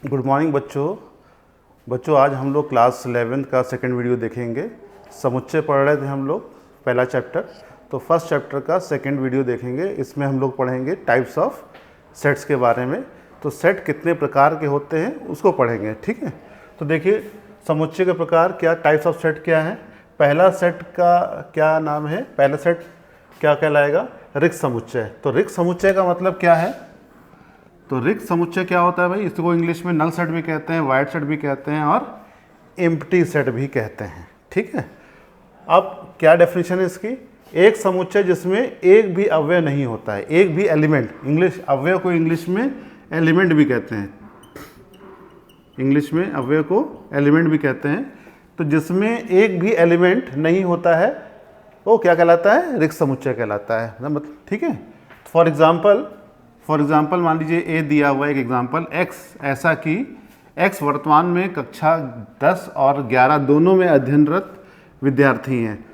Good morning बच्चों आज हम लोग क्लास 11 का सेकंड वीडियो देखेंगे। समुच्चय पढ़ रहे थे हम लोग पहला चैप्टर, तो फर्स्ट चैप्टर का सेकंड वीडियो देखेंगे। इसमें हम लोग पढ़ेंगे टाइप्स ऑफ सेट्स के बारे में। तो सेट कितने प्रकार के होते हैं उसको पढ़ेंगे, ठीक है। तो देखिए समुच्चय के प्रकार क्या, टाइप्स ऑफ सेट क्या है। पहला सेट का क्या नाम है, पहला सेट क्या कहलाएगा, रिक्त समुच्चय। तो रिक्त समुच्चय का मतलब क्या है, तो रिक्त समुच्चय क्या होता है भाई, इसको इंग्लिश में नल सेट भी कहते हैं, वाइड सेट भी कहते हैं और एम्प्टी सेट भी कहते हैं, ठीक है। अब क्या डेफिनेशन है इसकी, एक समुच्चय जिसमें एक भी अवयव नहीं होता है, एक भी एलिमेंट, इंग्लिश अवयव को इंग्लिश में एलिमेंट भी कहते हैं, इंग्लिश में अवयव को एलिमेंट भी कहते हैं। तो जिसमें एक भी एलिमेंट नहीं होता है वो क्या कहलाता है, रिक्त समुच्चय कहलाता है, मतलब ठीक है। फॉर एग्जाम्पल मान लीजिए ए दिया हुआ एक एग्जाम्पल x, ऐसा कि x वर्तमान में कक्षा 10 और 11 दोनों में अध्ययनरत विद्यार्थी हैं।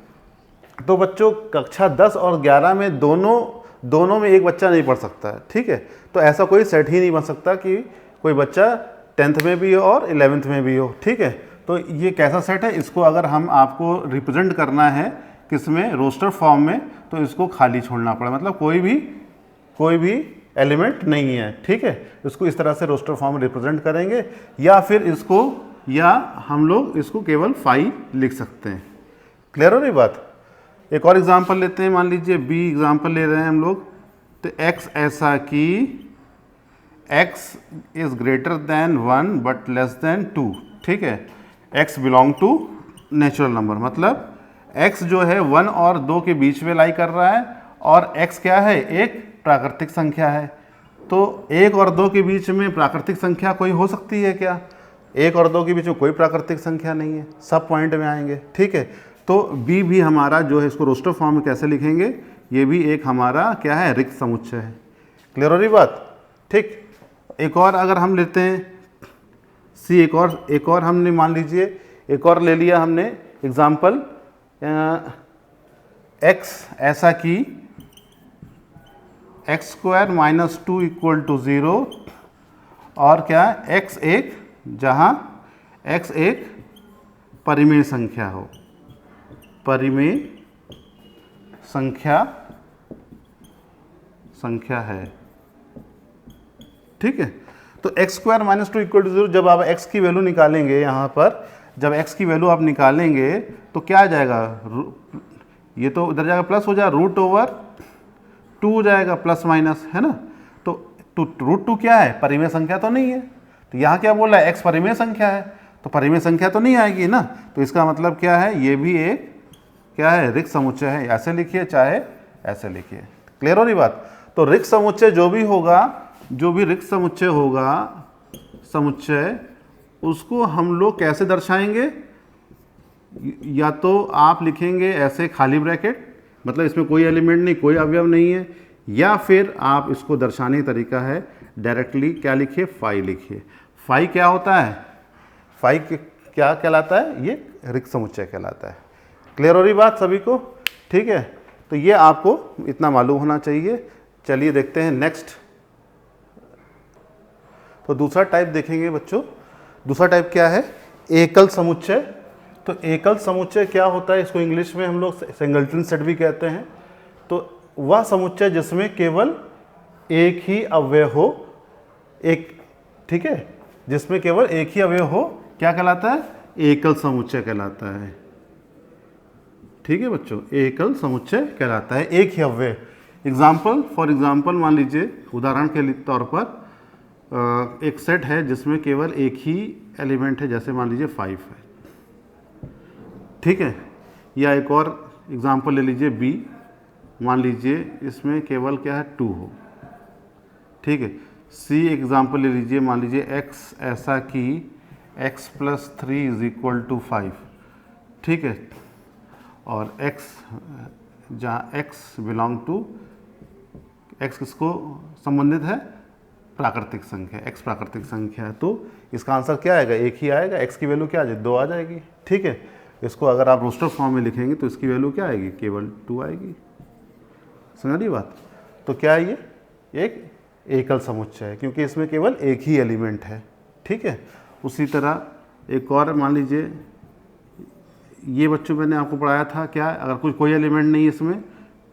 तो बच्चों कक्षा 10 और 11 में दोनों में एक बच्चा नहीं पढ़ सकता है, ठीक है। तो ऐसा कोई सेट ही नहीं बन सकता कि कोई बच्चा 10th में भी हो और 11th में भी हो, ठीक है। तो ये कैसा सेट है, इसको अगर हम आपको रिप्रेजेंट करना है किसमें, रोस्टर फॉर्म में, तो इसको खाली छोड़ना पड़े, मतलब कोई भी एलिमेंट नहीं है, ठीक है। इसको इस तरह से रोस्टर फॉर्म में रिप्रेजेंट करेंगे, या फिर हम लोग इसको केवल फाई लिख सकते हैं। क्लियर हो रही बात। एक और एग्जांपल लेते हैं, मान लीजिए बी एग्जांपल ले रहे हैं हम लोग। तो x ऐसा कि x is greater than 1 but less than 2, ठीक है। x belong to natural number, मतलब x जो है 1 और 2 के बीच में लाई कर रहा है, और x क्या है, एक प्राकृतिक संख्या है। तो 1 और 2 के बीच में प्राकृतिक संख्या कोई हो सकती है क्या, 1 और 2 के बीच में कोई प्राकृतिक संख्या नहीं है, सब पॉइंट में आएंगे, ठीक है। तो बी भी हमारा जो है, इसको रोस्टर फॉर्म में कैसे लिखेंगे, ये भी एक हमारा क्या है, रिक्त समुच्चय है। क्लियर हो रही बात, ठीक। एक और अगर हम लेते हैं सी, एक और हमने मान लीजिए एक और ले लिया हमने एग्जाम्पल x ऐसा कि x² - 2 = 0, और क्या x एक, जहाँ x एक परिमेय संख्या हो, परिमेय संख्या है, ठीक है। तो x² - 2 = 0, जब आप x की वैल्यू निकालेंगे, यहाँ पर जब x की वैल्यू आप निकालेंगे तो क्या आ जाएगा, ये तो उधर जाएगा प्लस हो जाएगा, √2 हो जाएगा, प्लस माइनस, है ना। तो √2 क्या है, परिमेय संख्या तो नहीं है। तो यहाँ क्या बोल रहा है, x परिमेय संख्या है, तो परिमेय संख्या तो नहीं आएगी ना। तो इसका मतलब क्या है, ये भी एक क्या है, रिक्त समुच्चय है। ऐसे लिखिए चाहे ऐसे लिखिए। क्लियर हो रही बात। तो रिक्त समुच्चय जो भी रिक्त समुच्चय होगा, समुच्चय, उसको हम लोग कैसे दर्शाएंगे, या तो आप लिखेंगे ऐसे खाली ब्रैकेट, मतलब इसमें कोई एलिमेंट नहीं, कोई अवयव नहीं है, या फिर आप इसको दर्शाने का तरीका है डायरेक्टली क्या लिखिए, फाई लिखिए। फाई क्या होता है, फाई क्या कहलाता है, ये रिक्त समुच्चय कहलाता है। क्लियर हो रही बात सभी को, ठीक है। तो ये आपको इतना मालूम होना चाहिए। चलिए देखते हैं नेक्स्ट। तो दूसरा टाइप देखेंगे बच्चों। दूसरा टाइप क्या है, एकल समुच्चय। तो एकल समुच्चय क्या होता है, इसको इंग्लिश में हम लोग सिंगलटन सेट भी कहते हैं। तो वह समुच्चय जिसमें केवल एक ही अवयव हो, ठीक है, जिसमें केवल एक ही अवयव हो, क्या कहलाता है, एकल समुच्चय कहलाता है, ठीक है बच्चों, एकल समुच्चय कहलाता है, एक ही अवयव। फॉर एग्जाम्पल मान लीजिए, उदाहरण के तौर पर एक सेट है जिसमें केवल एक ही एलिमेंट है, जैसे मान लीजिए 5 है, ठीक है। या एक और एग्जाम्पल ले लीजिए बी, मान लीजिए इसमें केवल क्या है, 2 हो, ठीक है। सी एग्जाम्पल ले लीजिए, मान लीजिए x ऐसा कि x + 3 = 5, ठीक है। और x, जहाँ x बिलोंग टू, x किसको संबंधित है, प्राकृतिक संख्या, x प्राकृतिक संख्या है। तो इसका आंसर क्या आएगा, एक ही आएगा, x की वैल्यू क्या आ जाएगी, 2 आ जाएगी, ठीक है। इसको अगर आप रोस्टर फॉर्म में लिखेंगे तो इसकी वैल्यू क्या आएगी, केवल 2 आएगी। समझ रही बात। तो क्या है, ये एक एकल समुच्चय है, क्योंकि इसमें केवल एक ही एलिमेंट है। ठीक है। उसी तरह एक और मान लीजिए, ये बच्चों मैंने आपको पढ़ाया था क्या, अगर कोई एलिमेंट नहीं है इसमें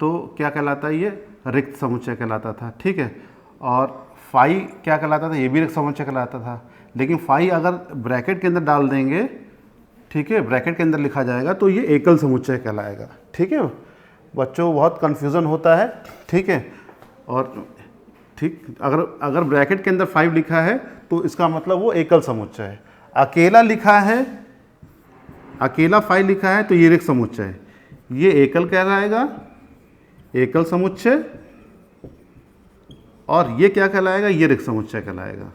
तो क्या कहलाता है, ये रिक्त समुच्चय कहलाता था, ठीक है। और फाई क्या कहलाता था, ये भी रिक्त समुच्चय कहलाता था। लेकिन फाई अगर ब्रैकेट के अंदर डाल देंगे, ठीक है, ब्रैकेट के अंदर लिखा जाएगा तो ये एकल समुच्चय कहलाएगा, ठीक है। बच्चों बहुत कन्फ्यूज़न होता है, ठीक है। और ठीक, अगर ब्रैकेट के अंदर 5 लिखा है तो इसका मतलब वो एकल समुच्चय है। अकेला लिखा है, अकेला 5 लिखा है तो ये रिक्त समुच्चय है, ये एकल कहलाएगा, एकल समुच्चय। और ये क्या कहलाएगा, ये रिक्त समुच्चय कहलाएगा।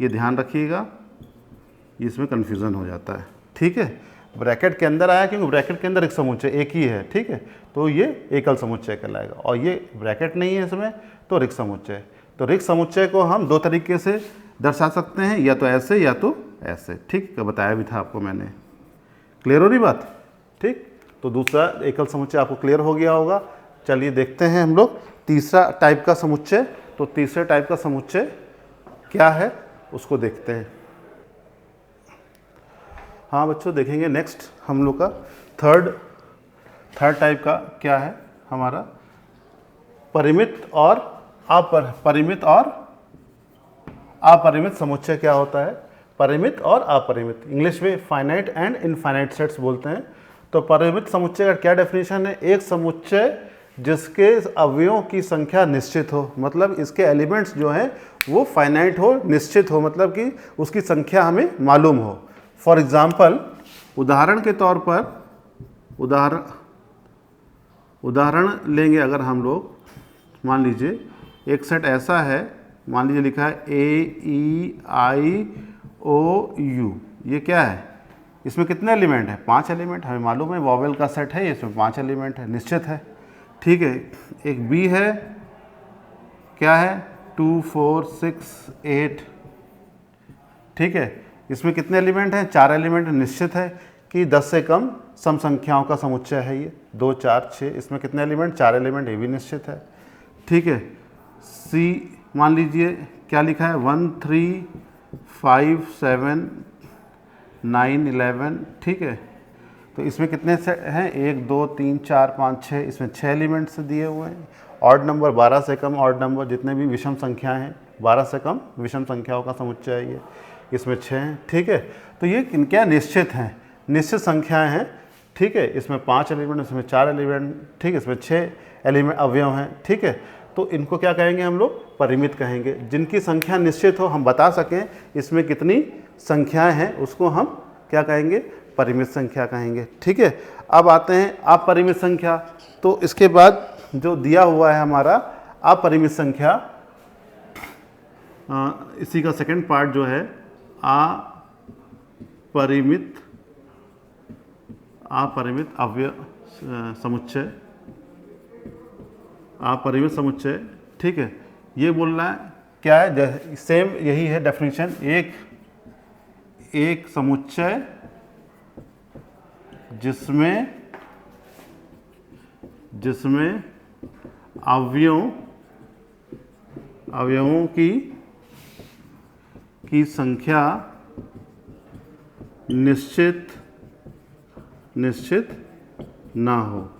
ये ध्यान रखिएगा, इसमें कन्फ्यूज़न हो जाता है, ठीक है। ब्रैकेट के अंदर आया क्योंकि ब्रैकेट के अंदर रिक्त समुच्चय एक ही है, ठीक है, तो ये एकल समुच्चय कहलाएगा। और ये ब्रैकेट नहीं है इसमें तो रिक्त समुच्चय। तो रिक्त समुच्चय को हम 2 तरीके से दर्शा सकते हैं, या तो ऐसे या तो ऐसे, ठीक, बताया भी था आपको मैंने। क्लियर हो रही बात, ठीक। तो दूसरा एकल समुच्चय आपको क्लियर हो गया होगा। चलिए देखते हैं हम लोग तीसरा टाइप का समुच्चय। तो तीसरे टाइप का समुच्चय क्या है उसको देखते हैं। हाँ बच्चों, देखेंगे नेक्स्ट हम लोग का थर्ड टाइप का क्या है हमारा, परिमित और परिमित और अपरिमित समुच्चय क्या होता है। परिमित और अपरिमित, इंग्लिश में फाइनाइट एंड इनफाइनाइट सेट्स बोलते हैं। तो परिमित समुच्चय का क्या डेफिनेशन है, एक समुच्चय जिसके अवयवों की संख्या निश्चित हो, मतलब इसके एलिमेंट्स जो हैं वो फाइनाइट हो, निश्चित हो, मतलब कि उसकी संख्या हमें मालूम हो। फॉर एग्जाम्पल, उदाहरण के तौर पर उदाहरण लेंगे अगर हम लोग, मान लीजिए एक सेट ऐसा है, मान लीजिए लिखा है AEIOU, ये क्या है, इसमें कितने एलिमेंट हैं, 5 एलिमेंट, हमें मालूम है वॉवेल का सेट है, इसमें 5 एलिमेंट है, निश्चित है, ठीक है। एक B है, क्या है, 2 4 6 8, ठीक है, इसमें कितने एलिमेंट हैं, 4 एलिमेंट, निश्चित है कि 10 से कम सम संख्याओं का समुच्चय है ये, 2 4 6, इसमें कितने एलिमेंट, 4 एलिमेंट, ये भी निश्चित है, ठीक है। C मान लीजिए क्या लिखा है, 1 3 5 7 9 11, ठीक है। तो इसमें कितने से हैं, 1 2 3 4 5 6, इसमें 6 एलिमेंट्स दिए हुए हैं। ऑड नंबर 12 से कम, ऑड नंबर जितने भी विषम संख्याएं हैं 12 से कम विषम संख्याओं का समुच्चय है ये, इसमें 6 हैं, ठीक है। तो ये क्या निश्चित हैं, निश्चित संख्याएं हैं, ठीक है। इसमें 5 एलिमेंट, इसमें 4 एलिमेंट, ठीक है, इसमें 6 एलिमेंट अवयव हैं, ठीक है। तो इनको क्या कहेंगे हम लोग, परिमित कहेंगे। जिनकी संख्या निश्चित हो, हम बता सकें इसमें कितनी संख्याएं हैं, उसको हम क्या कहेंगे, परिमित संख्या कहेंगे, ठीक है। अब आते हैं अपरिमित संख्या। तो इसके बाद जो दिया हुआ है हमारा अपरिमित संख्या, इसी का सेकंड पार्ट जो है अपरिमित अवयव समुच्चय, अपरिमित समुच्चय, ठीक है। ये बोलना है क्या है, सेम यही है डेफिनेशन, एक समुच्चय जिसमें अवयवों की संख्या निश्चित ना हो,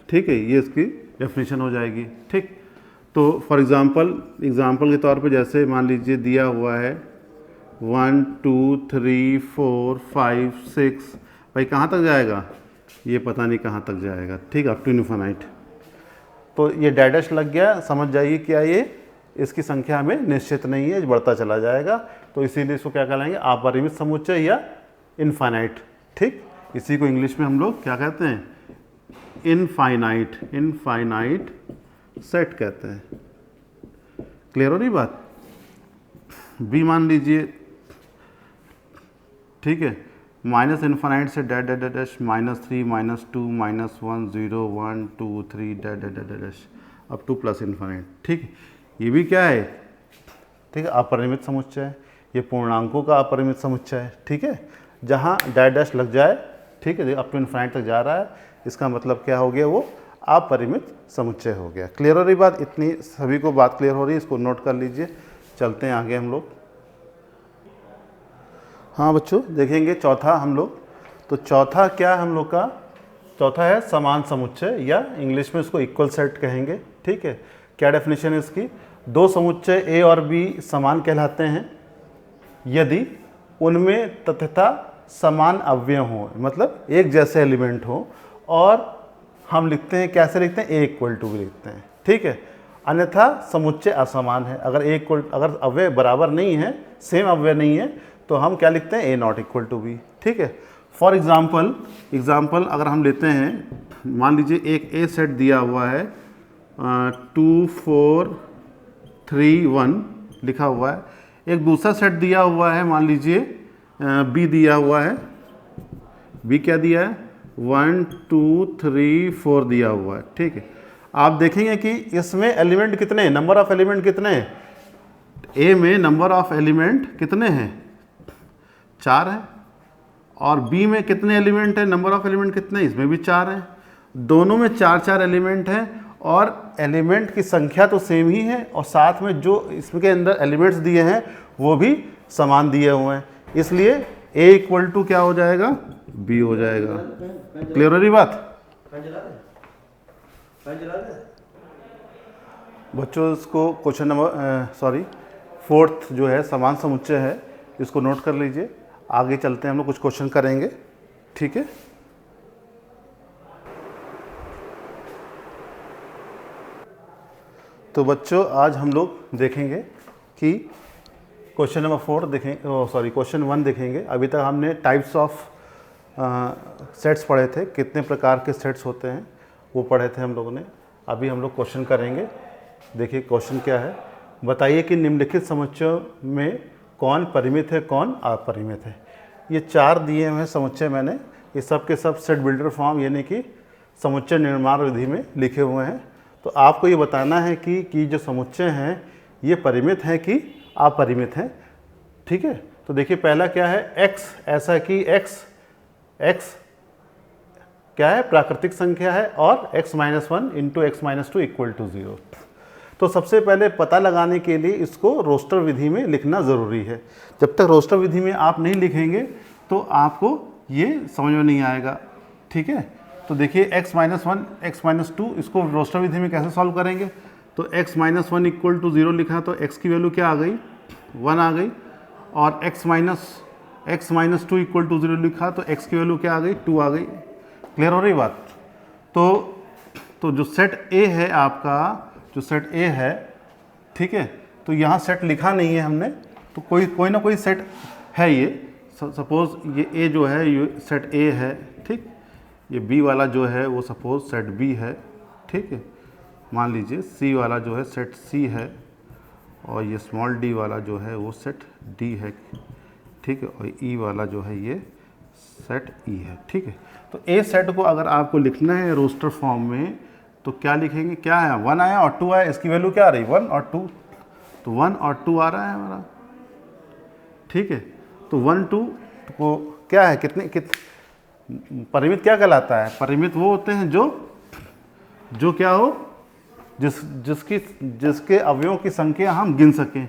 ठीक है, ये इसकी डेफिनेशन हो जाएगी, ठीक। तो फॉर एग्जांपल के तौर पे जैसे मान लीजिए दिया हुआ है 1 2 3 4 5 6, भाई कहाँ तक जाएगा, ये पता नहीं कहाँ तक जाएगा, ठीक, अप टू इनफिनाइट। तो ये डैश लग गया, समझ जाइए क्या ये, इसकी संख्या हमें निश्चित नहीं है, बढ़ता चला जाएगा। तो इसीलिए इसको क्या कहलाएंगे, अपरिमित समुच्चय या इनफाइनाइट, ठीक। इसी को इंग्लिश में हम लोग क्या कहते हैं, इनफाइनाइट सेट कहते हैं। क्लियर हो रही बात। बी मान लीजिए, ठीक है, माइनस इनफाइनाइट से dash -3 -2 -1 0 1 2 3 dash up two plus infinite, ठीक। ये भी क्या है, ठीक है, अपरिमित समुच्चय है, ये पूर्णांकों का अपरिमित समुच्चय है, ठीक है। जहाँ डैश लग जाए, ठीक है, अप टू इनफाइनाइट तक जा रहा है, इसका मतलब क्या हो गया, वो अपरिमित समुच्चय हो गया। क्लियर हो रही बात, इतनी सभी को बात क्लियर हो रही है, इसको नोट कर लीजिए। चलते हैं आगे हम लोग। हाँ बच्चों, देखेंगे चौथा हम लोग। तो चौथा क्या हम लोग का, चौथा है समान समुच्चय, या इंग्लिश में इसको इक्वल सेट कहेंगे। ठीक है, क्या डेफिनेशन है इसकी? दो समुच्चय ए और बी समान कहलाते हैं यदि उनमें तथ्यता समान अवयव हों, मतलब एक जैसे एलिमेंट हो, और हम लिखते हैं, कैसे लिखते हैं? ए इक्वल टू भी लिखते हैं। ठीक है, अन्यथा समुच्चय असमान है। अगर अवयव बराबर नहीं है, सेम अवयव नहीं है, तो हम क्या लिखते हैं? ए नॉट इक्वल टू बी। ठीक है, फॉर एग्जाम्पल अगर हम लेते हैं, मान लीजिए एक ए सेट दिया हुआ है 2 4 3 1 लिखा हुआ है, एक दूसरा सेट दिया हुआ है, मान लीजिए बी दिया हुआ है, बी क्या दिया है? 1 2 3 4 दिया हुआ है। ठीक है, आप देखेंगे कि इसमें एलिमेंट कितने हैं, नंबर ऑफ एलिमेंट कितने हैं? ए में नंबर ऑफ एलिमेंट कितने हैं? 4 है। और बी में कितने एलिमेंट हैं, नंबर ऑफ एलिमेंट कितने? इसमें भी 4 हैं। दोनों में 4 एलिमेंट हैं, और एलिमेंट की संख्या तो सेम ही है, और साथ में जो इसके अंदर एलिमेंट्स दिए हैं वो भी समान दिए हुए हैं। इसलिए ए इक्वल टू क्या हो जाएगा? बी हो जाएगा। क्लियर हो रही बात बच्चों? इसको क्वेश्चन नंबर फोर्थ जो है समान समुच्चय है, इसको नोट कर लीजिए। आगे चलते हैं, हम लोग कुछ क्वेश्चन करेंगे। ठीक है, तो बच्चों आज हम लोग देखेंगे कि क्वेश्चन नंबर 4 देखेंगे, क्वेश्चन 1 देखेंगे। अभी तक हमने टाइप्स ऑफ सेट्स पढ़े थे, कितने प्रकार के सेट्स होते हैं वो पढ़े थे हम लोगों ने। अभी हम लोग क्वेश्चन करेंगे। देखिए क्वेश्चन क्या है, बताइए कि निम्नलिखित समुच्चयों में कौन परिमित है, कौन अपरिमित है। ये 4 दिए हुए हैं समुच्चय मैंने, ये सब के सब सेट बिल्डर फॉर्म यानी कि समुच्चय निर्माण विधि में लिखे हुए हैं। तो आपको ये बताना है कि जो समुच्चय हैं ये परिमित हैं कि अपरिमित हैं। ठीक है, तो देखिए पहला क्या है, x, ऐसा कि x क्या है? प्राकृतिक संख्या है, और x - 1 into x - 2 equal to 0। तो सबसे पहले पता लगाने के लिए इसको रोस्टर विधि में लिखना ज़रूरी है। जब तक रोस्टर विधि में आप नहीं लिखेंगे तो आपको ये समझ में नहीं आएगा। ठीक है, तो देखिए x - 1 x - 2 इसको रोस्टर विधि में कैसे सॉल्व करेंगे? तो x - 1 इक्वल टू 0 लिखा तो x की वैल्यू क्या आ गई? 1 आ गई। और x - 2 इक्वल टू 0 लिखा तो x की वैल्यू क्या आ गई? 2 आ गई। क्लियर हो रही बात? तो जो सेट A है आपका, जो सेट A है, ठीक है, तो यहाँ सेट लिखा नहीं है हमने, तो कोई ना कोई सेट है ये। सपोज ये A जो है ये सेट A है। ठीक, ये B वाला जो है वो सपोज सेट B है। ठीक है, मान लीजिए C वाला जो है सेट C है, और ये स्मॉल d वाला जो है वो सेट D है। ठीक है, और E वाला जो है ये सेट E है। ठीक है, तो A सेट को अगर आपको लिखना है रोस्टर फॉर्म में तो क्या लिखेंगे? क्या है? 1 आया और 2 आया, इसकी वैल्यू क्या आ रही? 1 और 2, तो 1 और 2 आ रहा है हमारा। ठीक है, तो 1 2 को क्या है, परिमित क्या कहलाता है? परिमित वो होते हैं जो क्या हो, जिसके अवयवों की संख्या हम गिन सकें।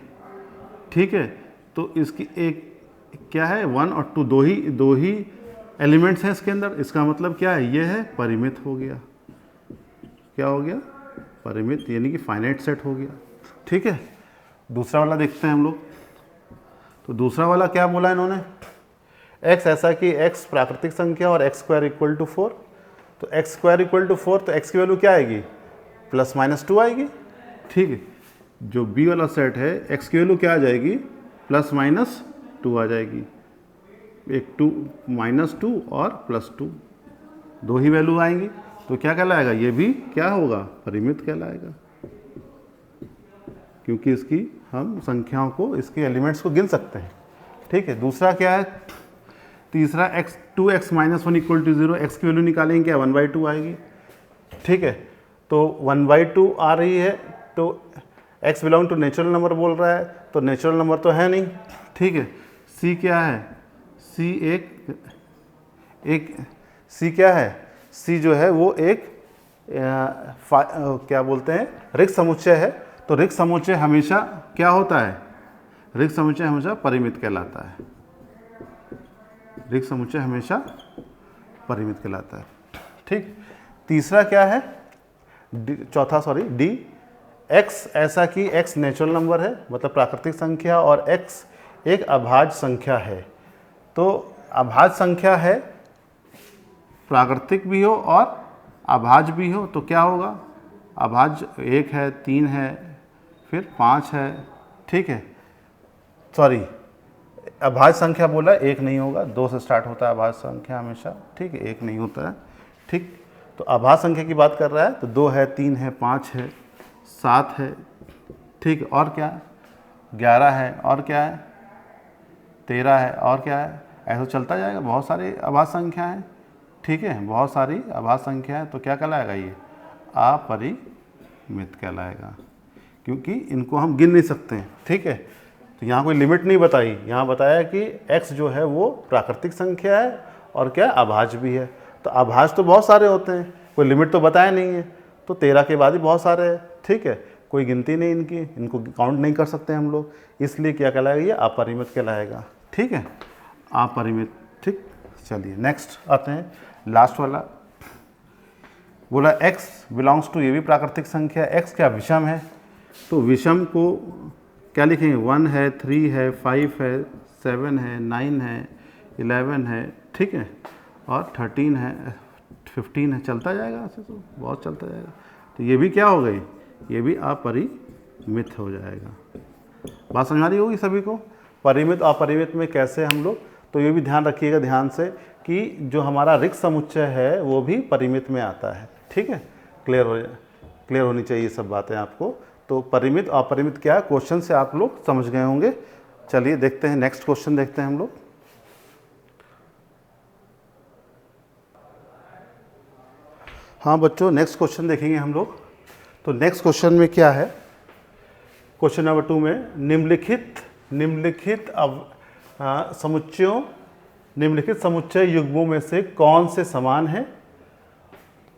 ठीक है, तो इसकी एक क्या है, 1 और 2 दो ही एलिमेंट्स हैं इसके अंदर। इसका मतलब क्या है? ये है परिमित हो गया। क्या हो गया? परिमित, यानी कि फाइनाइट सेट हो गया। ठीक है, दूसरा वाला देखते हैं हम लोग। तो दूसरा वाला क्या बोला इन्होंने? x ऐसा कि x प्राकृतिक संख्या और x² इक्वल टू 4। तो x² इक्वल टू 4, तो x की वैल्यू क्या आएगी? +-2 आएगी। ठीक है, जो b वाला सेट है x की वैल्यू क्या आ जाएगी? +-2 आ जाएगी। एक 2 और +2 दो ही वैल्यू आएंगी, तो क्या कहलाएगा? ये भी क्या होगा? परिमित कहलाएगा, क्योंकि इसकी हम संख्याओं को, इसके एलिमेंट्स को गिन सकते हैं। ठीक है, दूसरा क्या है? तीसरा 2x - 1 इक्वल टू 0, x की वैल्यू निकालेंगे, क्या? 1/2 आएगी। ठीक है, तो 1/2 आ रही है, तो x belong to natural number बोल रहा है, तो नेचुरल नंबर तो है नहीं। ठीक है, c क्या है? c क्या है? c जो है वो एक क्या बोलते हैं, रिक्त समुच्चय है। तो रिक्त समुच्चय हमेशा क्या होता है? रिक्त समुच्चय हमेशा परिमित कहलाता है, रिक्त समुच्चय हमेशा परिमित कहलाता है। ठीक, तीसरा क्या है, डी, x ऐसा कि x नेचुरल नंबर है मतलब प्राकृतिक संख्या और x एक अभाज्य संख्या है। तो अभाज्य संख्या है, प्राकृतिक भी हो और अभाज्य भी हो तो क्या होगा, अभाज्य 1 है, 3 है, फिर 5 है। ठीक है, सॉरी अभाज्य संख्या बोला 1 नहीं होगा, 2 से स्टार्ट होता है अभाज्य संख्या हमेशा। ठीक है, 1 नहीं होता है। ठीक, तो अभाज्य संख्या की बात कर रहा है तो 2 है, 3 है, 5 है, 7 है। ठीक, और क्या है, 11 है, और क्या है, 13 है, और क्या है, ऐसा चलता जाएगा, बहुत सारी अभाज्य संख्या है। ठीक है, बहुत सारी अभाज्य संख्या है, तो क्या कहलाएगा, ये अपरिमित कहलाएगा, क्योंकि इनको हम गिन नहीं सकते हैं। ठीक है, तो यहाँ कोई लिमिट नहीं बताई, यहाँ बताया कि x जो है वो प्राकृतिक संख्या है और क्या अभाज्य भी है। तो अभाज्य तो बहुत सारे होते हैं, कोई लिमिट तो बताया नहीं है, तो 13 के बाद ही बहुत सारे हैं। ठीक है, कोई गिनती नहीं इनकी, इनको काउंट नहीं कर सकते हम लोग, इसलिए क्या कहलाएगा, ये अपरिमित कहलाएगा। ठीक है, अपरिमित। ठीक, चलिए नेक्स्ट आते हैं, लास्ट वाला बोला x बिलोंग्स टू, ये भी प्राकृतिक संख्या, x क्या विषम है, तो विषम को क्या लिखेंगे, 1 है, 3 है, 5 है, 7 है, 9 है, 11 है। ठीक है, और 13 है, 15 है, चलता जाएगा ऐसे, तो बहुत चलता जाएगा। तो ये भी क्या हो गई, ये भी अपरिमित हो जाएगा। बात समझ आ रही होगी सभी को, परिमित अपरिमित में कैसे हम लोग, तो ये भी ध्यान रखिएगा ध्यान से कि जो हमारा रिक्त समुच्चय है वो भी परिमित में आता है। ठीक है, क्लियर होनी चाहिए सब बातें आपको। तो परिमित अपरिमित क्या है, क्वेश्चन से आप लोग समझ गए होंगे। चलिए देखते हैं, नेक्स्ट क्वेश्चन देखते हैं हम लोग। हाँ बच्चों, नेक्स्ट क्वेश्चन देखेंगे हम लोग। तो नेक्स्ट क्वेश्चन में क्या है, क्वेश्चन नंबर 2 में निम्नलिखित समुच्चय युग्मों में से कौन से समान हैं,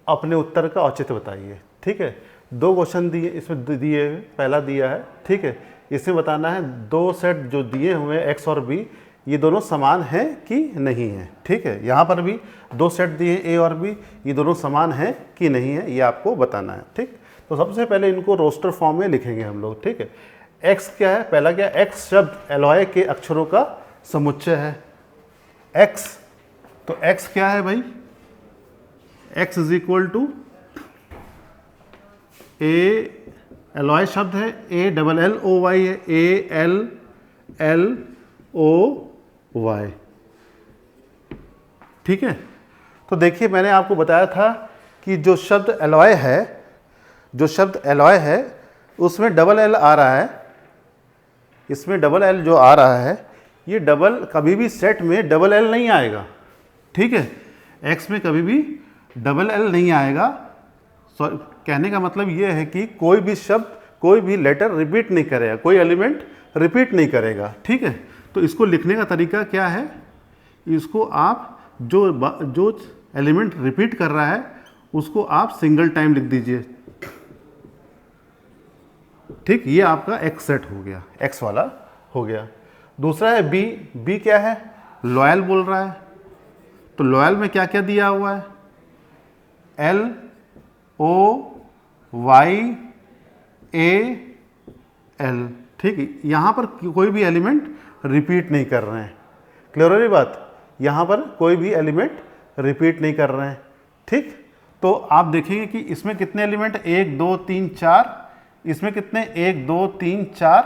अपने उत्तर का औचित्य बताइए। ठीक है, 2 क्वेश्चन दिए इसमें दिए, पहला दिया है। ठीक है, इसमें बताना है 2 सेट जो दिए हुए हैं x और b, ये दोनों समान हैं कि नहीं है। ठीक है, यहाँ पर भी 2 सेट दिए a और b, ये दोनों समान हैं कि नहीं है, ये आपको बताना है। ठीक, तो सबसे पहले इनको रोस्टर फॉर्म में लिखेंगे हम लोग। ठीक है, x क्या है, पहला क्या, x शब्द एलॉय के अक्षरों का समुच्चय है। x, तो x क्या है भाई, x is equal to A, alloy शब्द है, ALLOY है, ALLOY। ठीक है, तो देखिए मैंने आपको बताया था कि जो शब्द एलॉय है उसमें डबल एल आ रहा है, इसमें डबल एल जो आ रहा है, ये डबल कभी भी सेट में डबल एल नहीं आएगा। ठीक है, एक्स में कभी भी डबल एल नहीं आएगा। कहने का मतलब ये है कि कोई भी शब्द, कोई भी लेटर रिपीट नहीं करेगा, कोई एलिमेंट रिपीट नहीं करेगा। ठीक है, तो इसको लिखने का तरीका क्या है, इसको आप जो एलिमेंट रिपीट कर रहा है उसको आप सिंगल टाइम लिख दीजिए। ठीक, ये आपका एक्स सेट हो गया, एक्स वाला हो गया। दूसरा है बी, बी क्या है, लॉयल बोल रहा है, तो लॉयल में क्या क्या दिया हुआ है, LOYAL। ठीक है, यहाँ पर कोई भी एलिमेंट रिपीट नहीं कर रहे हैं। क्लियर हो रही बात, यहाँ पर कोई भी एलिमेंट रिपीट नहीं कर रहे हैं। ठीक, तो आप देखेंगे कि इसमें कितने एलिमेंट, 1 2 3 4, इसमें कितने 1 2 3 4,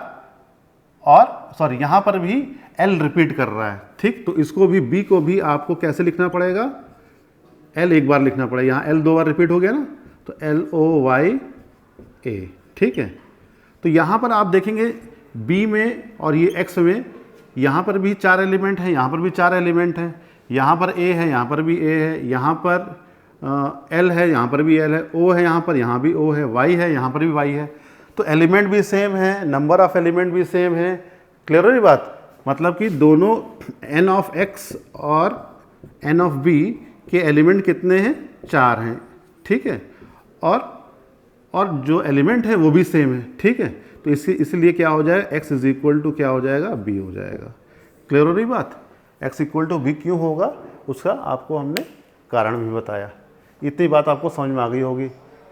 और सॉरी यहाँ पर भी L रिपीट कर रहा है। ठीक, तो इसको भी B को भी आपको कैसे लिखना पड़ेगा, L एक बार लिखना पड़ेगा, यहाँ L 2 बार रिपीट हो गया ना, तो LOYA। ठीक है, तो यहाँ पर आप देखेंगे B में और ये X में, यहाँ पर भी 4 एलिमेंट हैं, यहाँ पर भी 4 एलिमेंट हैं, यहाँ पर A है, यहाँ पर भी A है, यहाँ पर L है, यहाँ पर भी L है, O है, यहाँ भी O है, Y है, यहाँ पर भी Y है। तो एलिमेंट भी सेम है, नंबर ऑफ एलिमेंट भी सेम है। क्लियर हो रही बात, मतलब कि दोनों n ऑफ x और n ऑफ b के एलिमेंट कितने हैं, 4 हैं। ठीक है, और और जो एलिमेंट है वो भी सेम है, ठीक है। तो इसलिए क्या हो जाएगा, x इज इक्वल टू क्या हो जाएगा, b हो जाएगा। क्लियर हो रही बात। x इक्वल टू b क्यों होगा उसका आपको हमने कारण भी बताया। इतनी बात आपको समझ में आ गई होगी,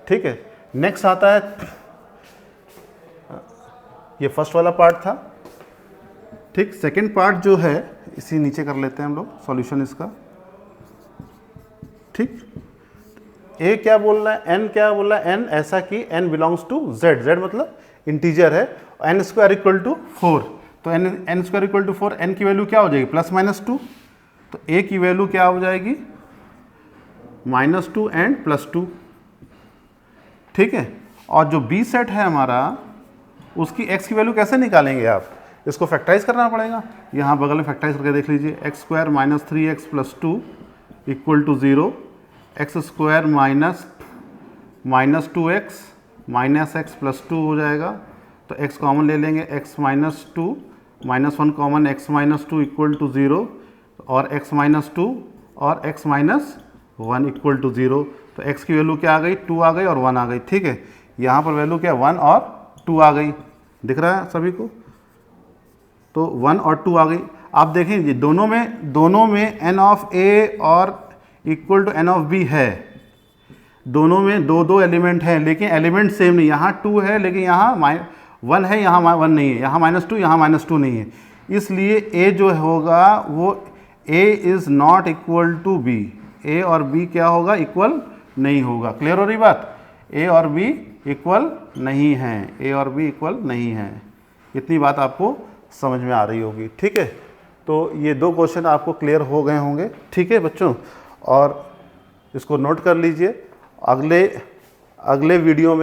ठीक है। नेक्स्ट आता है, ये फर्स्ट वाला पार्ट था, ठीक। सेकंड पार्ट जो है इसी नीचे कर लेते हैं हम लोग सॉल्यूशन इसका, ठीक। ए क्या बोल रहा है, एन क्या बोल रहा है, एन ऐसा कि N belongs to Z, Z मतलब इंटीजर है, एन स्क्वायर इक्वल टू 4, तो N square equal to 4, N की वैल्यू क्या हो जाएगी +-2, तो ए की वैल्यू क्या हो जाएगी -2 एंड +2, ठीक है। और जो बी सेट है हमारा उसकी एक्स की वैल्यू कैसे निकालेंगे आप, इसको फैक्टराइज करना पड़ेगा। यहाँ बगल में फैक्टराइज करके देख लीजिए, x² - 3x + 2 equal to 0, x² - 2x -x + 2 हो जाएगा, तो x कॉमन ले लेंगे, x - 2 -1 common, x - 2 equal to 0, और x - 2 और x - 1 इक्वल टू 0, तो x की वैल्यू क्या आ गई, 2 आ गई और 1 आ गई, ठीक है। यहाँ पर वैल्यू क्या 1 और 2 आ गई, दिख रहा है सभी को, तो 1 और 2 आ गई। आप देखें दोनों में n ऑफ a और equal to n of b है, दोनों में दो एलिमेंट हैं, लेकिन एलिमेंट सेम नहीं, यहाँ 2 है लेकिन यहाँ 1 है, यहाँ 1 नहीं है, यहाँ -2 यहाँ -2 नहीं है, इसलिए a जो होगा वो a is not equal to b, a और b क्या होगा, इक्वल नहीं होगा। क्लियर हो रही बात, a और b इक्वल नहीं है, a और b इक्वल नहीं है। इतनी बात आपको समझ में आ रही होगी, ठीक है। तो ये 2 क्वेश्चन आपको क्लियर हो गए होंगे, ठीक है बच्चों, और इसको नोट कर लीजिए। अगले वीडियो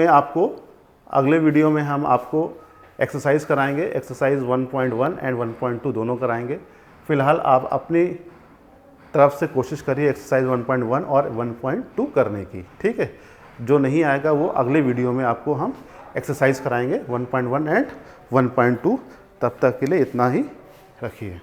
में हम आपको एक्सरसाइज कराएंगे, एक्सरसाइज 1.1 एंड 1.2 दोनों कराएंगे। फिलहाल आप अपनी तरफ से कोशिश करिए एक्सरसाइज 1.1 और 1.2 करने की, ठीक है। जो नहीं आएगा वो अगले वीडियो में आपको हम एक्सरसाइज कराएंगे 1.1 एंड 1.2। तब तक के लिए इतना ही रखिए।